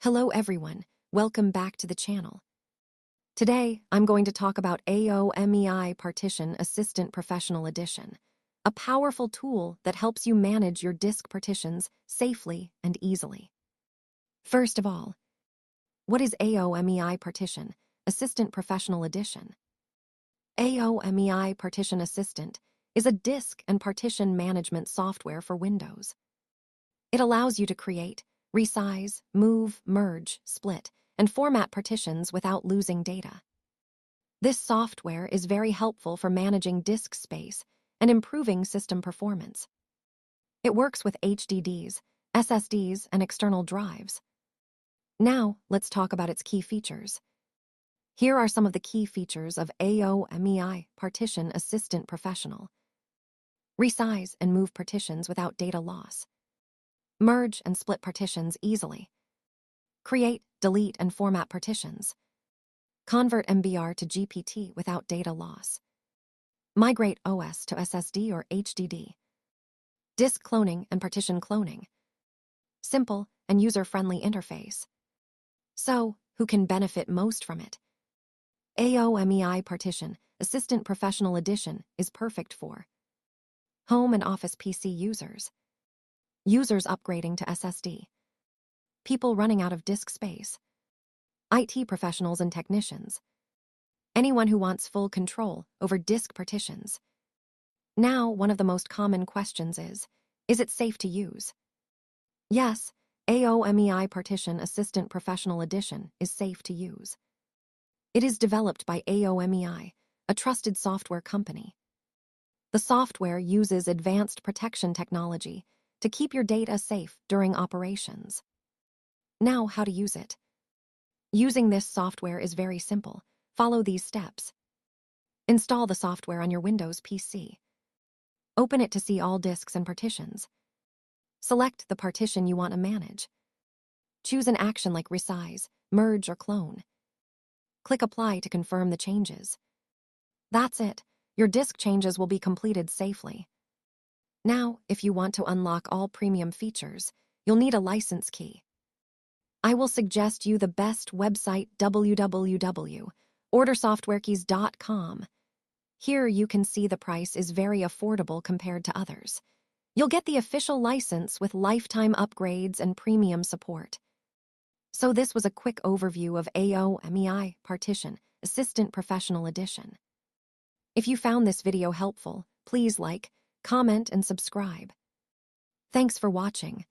Hello everyone, welcome back to the channel. Today, I'm going to talk about AOMEI Partition Assistant Professional Edition, a powerful tool that helps you manage your disk partitions safely and easily. First of all, what is AOMEI Partition Assistant Professional Edition? AOMEI Partition Assistant is a disk and partition management software for Windows. It allows you to create, resize, move, merge, split, and format partitions without losing data. This software is very helpful for managing disk space and improving system performance. It works with HDDs, SSDs, and external drives. Now, let's talk about its key features. Here are some of the key features of AOMEI Partition Assistant Professional. Resize and move partitions without data loss. Merge and split partitions easily. Create, delete, and format partitions. Convert MBR to GPT without data loss. Migrate OS to SSD or HDD. Disk cloning and partition cloning. Simple and user-friendly interface. So, who can benefit most from it? AOMEI Partition Assistant Professional Edition is perfect for home and office PC users, users upgrading to SSD, people running out of disk space, IT professionals and technicians, anyone who wants full control over disk partitions. Now, one of the most common questions is it safe to use? Yes, AOMEI Partition Assistant Professional Edition is safe to use. It is developed by AOMEI, a trusted software company. The software uses advanced protection technology to keep your data safe during operations. Now, how to use it. Using this software is very simple. Follow these steps. Install the software on your Windows PC. Open it to see all disks and partitions. Select the partition you want to manage. Choose an action like resize, merge, or clone. Click Apply to confirm the changes. That's it. Your disk changes will be completed safely. Now, if you want to unlock all premium features, you'll need a license key. I will suggest you the best website, www.ordersoftwarekeys.com. Here you can see the price is very affordable compared to others. You'll get the official license with lifetime upgrades and premium support. So this was a quick overview of AOMEI Partition Assistant Professional Edition. If you found this video helpful, please like, comment, and subscribe. Thanks for watching.